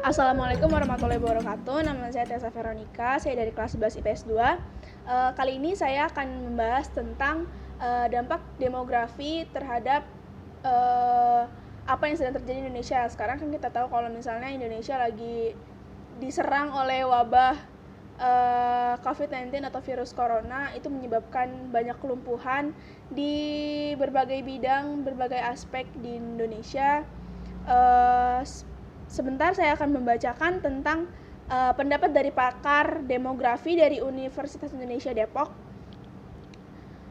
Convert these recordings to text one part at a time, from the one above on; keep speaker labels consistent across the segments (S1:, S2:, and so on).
S1: Assalamualaikum warahmatullahi wabarakatuh. Nama saya Tessa Veronica, saya dari kelas 11 IPS 2. Kali ini saya akan membahas tentang dampak demografi terhadap apa yang sedang terjadi di Indonesia. Sekarang kan kita tahu kalau misalnya Indonesia lagi diserang oleh wabah COVID-19 atau virus corona, itu menyebabkan banyak kelumpuhan di berbagai bidang, berbagai aspek di Indonesia. Sebentar saya akan membacakan tentang pendapat dari pakar demografi dari Universitas Indonesia Depok.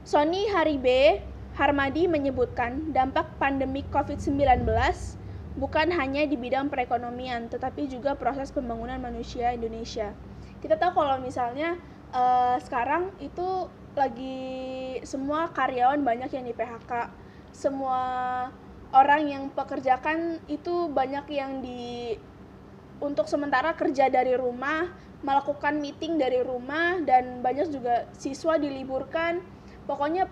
S1: Sony Haribe Harmadi menyebutkan dampak pandemi COVID-19 bukan hanya di bidang perekonomian, tetapi juga proses pembangunan manusia Indonesia. Kita tahu kalau misalnya sekarang itu lagi semua karyawan banyak yang di PHK, semua orang yang pekerjakan itu banyak yang untuk sementara kerja dari rumah, melakukan meeting dari rumah, dan banyak juga siswa diliburkan. Pokoknya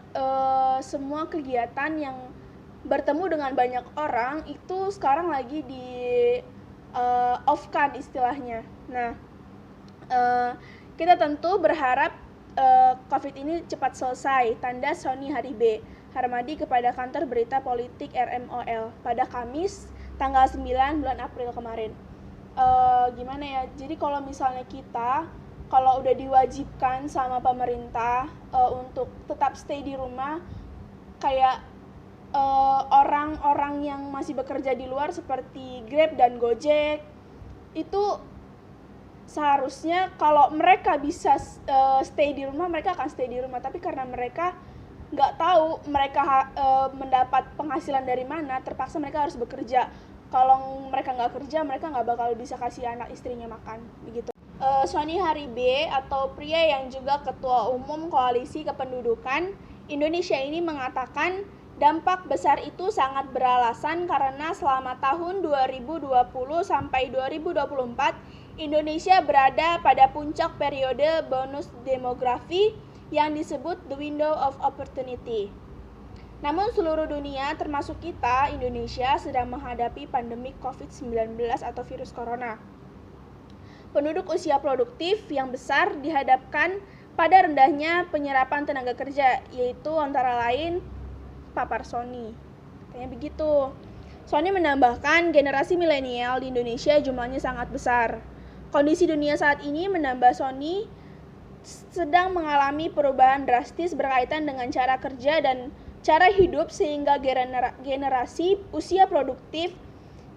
S1: semua kegiatan yang bertemu dengan banyak orang itu sekarang lagi di off-kan istilahnya. Nah, kita tentu berharap COVID ini cepat selesai, tanda Sony Haribe Harmadi kepada kantor berita politik RMOL pada Kamis tanggal 9 bulan April kemarin. Gimana ya, jadi kalau misalnya kalau udah diwajibkan sama pemerintah untuk tetap stay di rumah, kayak orang-orang yang masih bekerja di luar seperti Grab dan Gojek, itu seharusnya kalau mereka bisa stay di rumah, mereka akan stay di rumah. Tapi karena mereka nggak tahu mereka mendapat penghasilan dari mana, terpaksa mereka harus bekerja. Kalau mereka nggak kerja, mereka nggak bakal bisa kasih anak istrinya makan, begitu. Sony Haribe atau pria yang juga Ketua Umum Koalisi Kependudukan Indonesia ini mengatakan dampak besar itu sangat beralasan karena selama tahun 2020 sampai 2024 Indonesia berada pada puncak periode bonus demografi yang disebut the window of opportunity. Namun seluruh dunia termasuk kita, Indonesia, sedang menghadapi pandemi COVID-19 atau virus corona. Penduduk usia produktif yang besar dihadapkan pada rendahnya penyerapan tenaga kerja, yaitu antara lain papar Sony. Katanya begitu. Sony menambahkan generasi milenial di Indonesia jumlahnya sangat besar. Kondisi dunia saat ini menambah Sony sedang mengalami perubahan drastis berkaitan dengan cara kerja dan cara hidup, sehingga generasi usia produktif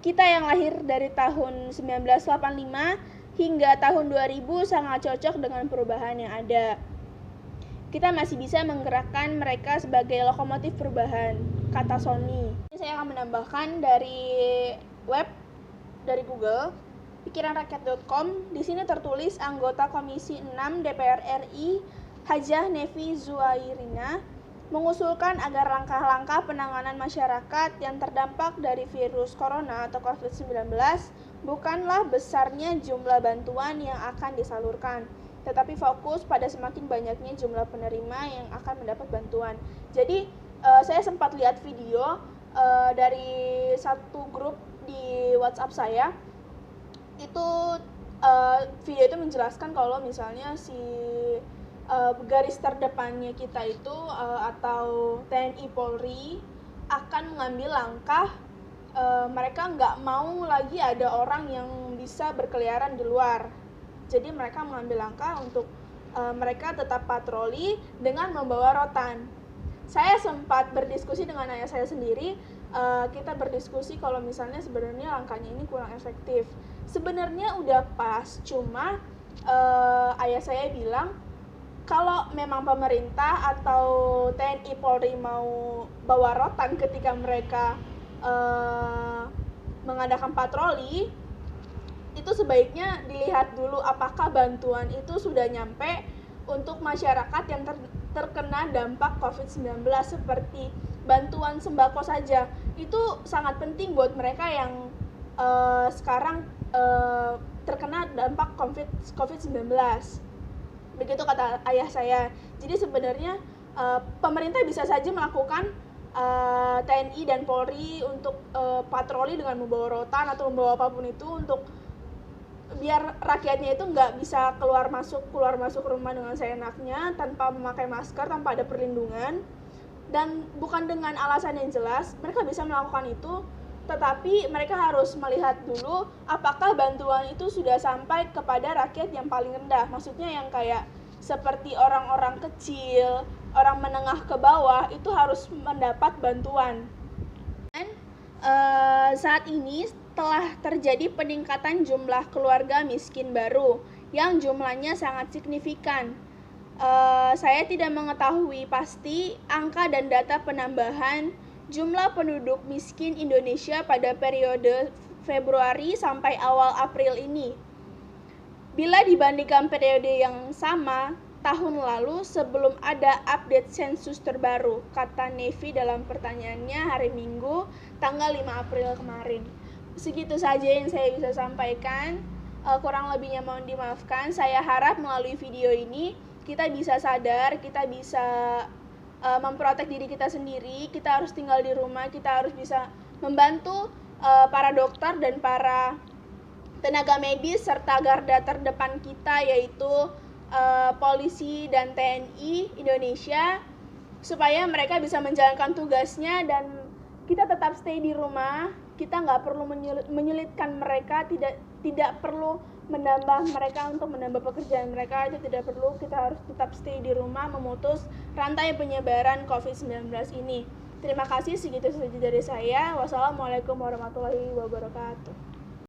S1: kita yang lahir dari tahun 1985 hingga tahun 2000 sangat cocok dengan perubahan yang ada. Kita masih bisa menggerakkan mereka sebagai lokomotif perubahan, kata Sony. Saya akan menambahkan dari web, dari Google, pikiranrakyat.com. Di sini tertulis anggota Komisi 6 DPR RI Hajah Nevi Zuairina mengusulkan agar langkah-langkah penanganan masyarakat yang terdampak dari virus corona atau COVID-19 bukanlah besarnya jumlah bantuan yang akan disalurkan, tetapi fokus pada semakin banyaknya jumlah penerima yang akan mendapat bantuan. Jadi saya sempat lihat video dari satu grup di WhatsApp saya. Video itu menjelaskan kalau misalnya si garis terdepannya kita itu atau TNI Polri akan mengambil langkah, mereka nggak mau lagi ada orang yang bisa berkeliaran di luar. Jadi mereka mengambil langkah untuk mereka tetap patroli dengan membawa rotan. Saya sempat berdiskusi dengan ayah saya sendiri, kita berdiskusi kalau misalnya sebenarnya langkahnya ini kurang efektif. Sebenarnya udah pas, cuma ayah saya bilang kalau memang pemerintah atau TNI Polri mau bawa rotan ketika mereka mengadakan patroli, itu sebaiknya dilihat dulu apakah bantuan itu sudah nyampe untuk masyarakat yang terkena dampak COVID-19, seperti bantuan sembako saja. Itu sangat penting buat mereka yang sekarang terkena dampak COVID-19. Begitu kata ayah saya. Jadi sebenarnya pemerintah bisa saja melakukan TNI dan Polri untuk patroli dengan membawa rotan atau membawa apapun itu untuk biar rakyatnya itu nggak bisa keluar masuk rumah dengan seenaknya tanpa memakai masker, tanpa ada perlindungan, dan bukan dengan alasan yang jelas mereka bisa melakukan itu, tetapi mereka harus melihat dulu apakah bantuan itu sudah sampai kepada rakyat yang paling rendah, maksudnya yang kayak seperti orang-orang kecil, orang menengah ke bawah itu harus mendapat bantuan. Dan saat ini telah terjadi peningkatan jumlah keluarga miskin baru yang jumlahnya sangat signifikan. Saya tidak mengetahui pasti angka dan data penambahan jumlah penduduk miskin Indonesia pada periode Februari sampai awal April ini. Bila dibandingkan periode yang sama tahun lalu sebelum ada update sensus terbaru, kata Nevi dalam pertanyaannya hari Minggu tanggal 5 April kemarin. Segitu saja yang saya bisa sampaikan, kurang lebihnya mohon dimaafkan. Saya harap melalui video ini kita bisa sadar, kita bisa memprotek diri kita sendiri, kita harus tinggal di rumah, kita harus bisa membantu para dokter dan para tenaga medis serta garda terdepan kita yaitu polisi dan TNI Indonesia supaya mereka bisa menjalankan tugasnya dan kita tetap stay di rumah. Kita nggak perlu menyulitkan mereka, tidak perlu menambah mereka untuk menambah pekerjaan mereka, itu tidak perlu. Kita harus tetap stay di rumah memutus rantai penyebaran COVID-19 ini. Terima kasih, segitu saja dari saya. Wassalamualaikum warahmatullahi wabarakatuh.